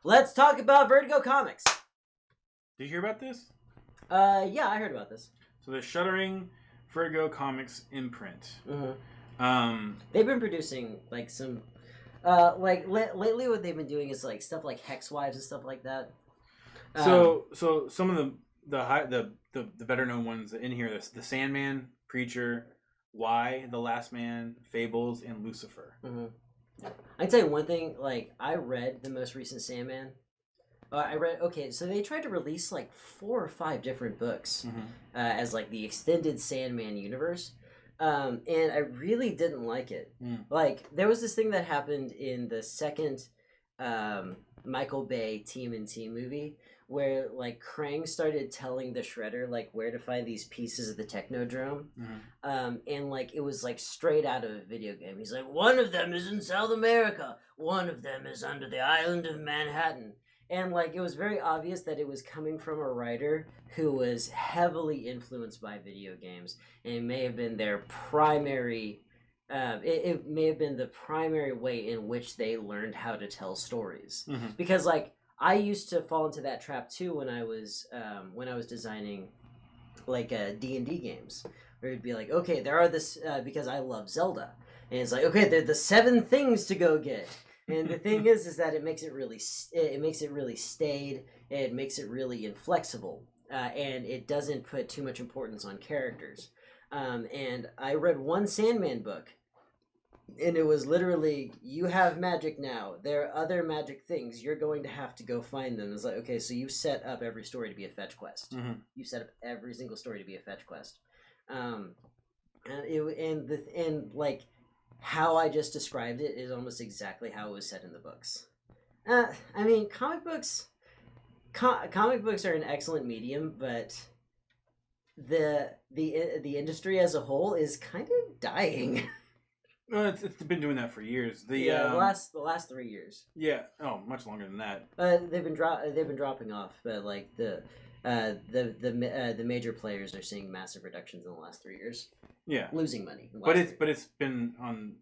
Let's talk about Vertigo Comics. Did you hear about this? Yeah, I heard about this. So they're shuttering Vertigo Comics imprint. Mm-hmm. They've been producing like some, lately what they've been doing is like stuff like Hex Wives and stuff like that. So some of the better known ones in here, the Sandman, Preacher, Y, The Last Man, Fables, and Lucifer. Mm-hmm. I can tell you one thing. Like I read the most recent Sandman. So they tried to release like 4 or 5 different books as like the extended Sandman universe, and I really didn't like it. Like there was this thing that happened in the second Michael Bay TMNT movie where like Krang started telling the Shredder like where to find these pieces of the Technodrome, and like it was like straight out of a video game. He's like, one of them is in South America, one of them is under the island of Manhattan. And like it was very obvious that it was coming from a writer who was heavily influenced by video games, and it may have been their primary. It may have been the primary way in which they learned how to tell stories. Because like I used to fall into that trap too when I was designing like D&D games, where it'd be like, okay, there are this because I love Zelda, and it's like, okay, there are the 7 things to go get. And the thing is that it makes it really staid. It makes it really inflexible, and it doesn't put too much importance on characters. And I read one Sandman book, and it was literally, you have magic now. There are other magic things. You're going to have to go find them. It's like, okay, so you set up every story to be a fetch quest. You set up every single story to be a fetch quest. How I just described it is almost exactly how it was said in the books. I mean, comic books are an excellent medium, but the industry as a whole is kind of dying. Well, it's been doing that for years. The last 3 years. Yeah. Oh, much longer than that. They've been dropping off, but like the major players are seeing massive reductions in the last 3 years. Yeah, losing money. But it's been on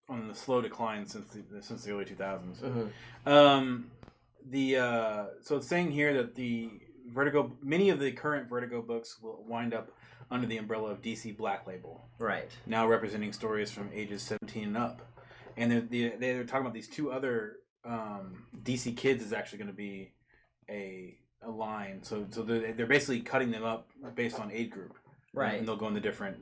the slow decline since the early 2000s. So it's saying here that many of the current Vertigo books will wind up under the umbrella of DC Black Label, right? Now representing stories from ages 17 and up, and they're talking about these 2 other DC Kids is actually going to be a line. So they're basically cutting them up based on age group. Right, and they'll go in the different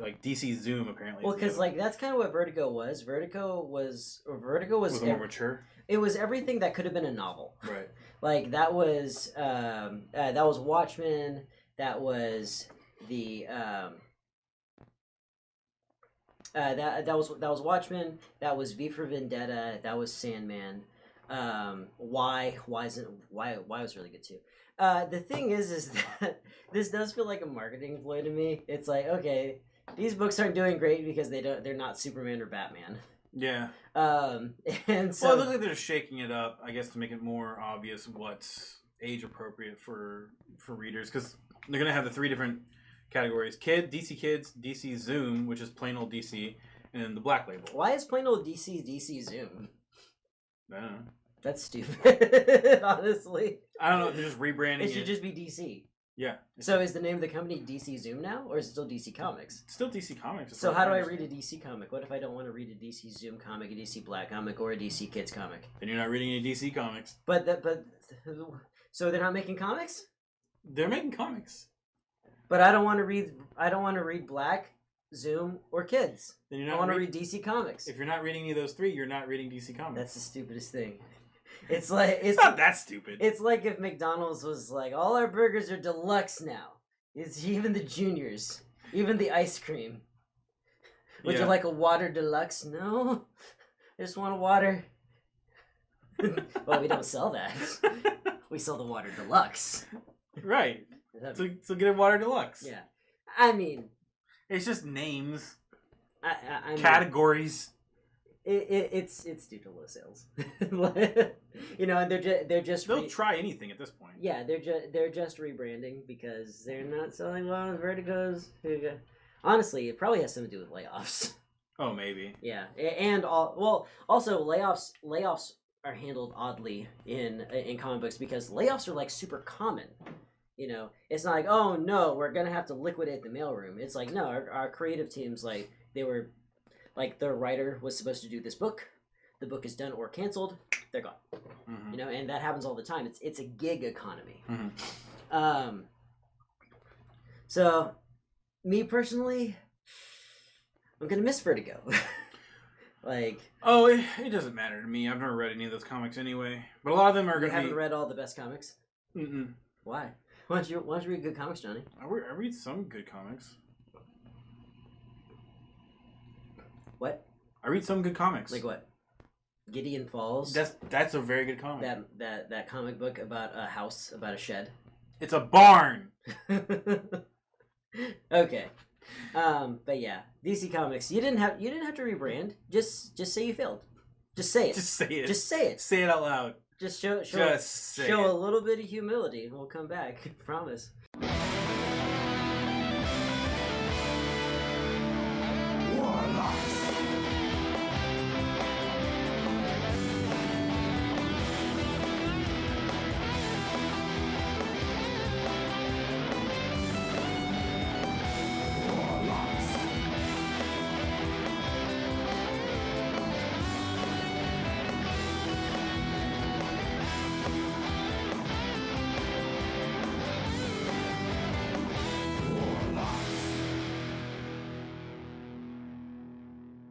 like DC Zoom apparently. Well, because like that's kind of what Vertigo was. Vertigo was more mature. It was everything that could have been a novel. Right. Like that was Watchmen. That was the that was Watchmen. That was V for Vendetta. That was Sandman. Y was really good too. The thing is that this does feel like a marketing ploy to me. It's like, okay, these books aren't doing great because they're not Superman or Batman. Yeah. And so it looks like they're just shaking it up, I guess, to make it more obvious what's age appropriate for readers, because they're gonna have the 3 different categories: DC Kids, DC Zoom, which is plain old DC, and then the Black Label. Why is plain old DC Zoom? I don't know. That's stupid, honestly. I don't know. They're just rebranding. It should just be DC. Yeah. So is the name of the company DC Zoom now, or is it still DC Comics? It's still DC Comics. So how do I read a DC comic? What if I don't want to read a DC Zoom comic, a DC Black comic, or a DC Kids comic? Then you're not reading any DC Comics. So they're not making comics? They're making comics. But I don't want to read Black, Zoom, or Kids. Then you're not. I want to read DC Comics. If you're not reading any of those 3, you're not reading DC Comics. That's the stupidest thing. It's not that stupid. It's like if McDonald's was like, all our burgers are deluxe now. It's even the juniors, even the ice cream. Would you like a water deluxe? No, I just want a water. Well, we don't sell that. We sell the water deluxe. Right. So get a water deluxe. Yeah. I mean, it's just names, I categories. It's due to low sales. You know, and they'll try anything at this point. Yeah, they're just rebranding because they're not selling well on Vertigo's. Honestly, it probably has something to do with layoffs. Oh, maybe. Yeah, and also layoffs are handled oddly in comic books because layoffs are like super common. You know, it's not like, oh no, we're gonna have to liquidate the mailroom. It's like, no, our creative teams, like, they were like, the writer was supposed to do this book, the book is done or canceled, they're gone. You know, and that happens all the time. It's a gig economy. So me personally, I'm gonna miss Vertigo. Like, oh, it doesn't matter to me. I've never read any of those comics anyway, but a lot of them are gonna. You haven't read all the best comics? Mm-mm. Why? Why don't you read good comics, Johnny? I read some good comics. What? I read some good comics. Like what? Gideon Falls. That's a very good comic. That comic book about a house, about a shed. It's a barn. Okay. But yeah, DC Comics. You didn't have to rebrand. Just say you failed. Just say it. Just say it. Just say it. Say it out loud. Just show a little bit of humility, and we'll come back. Promise.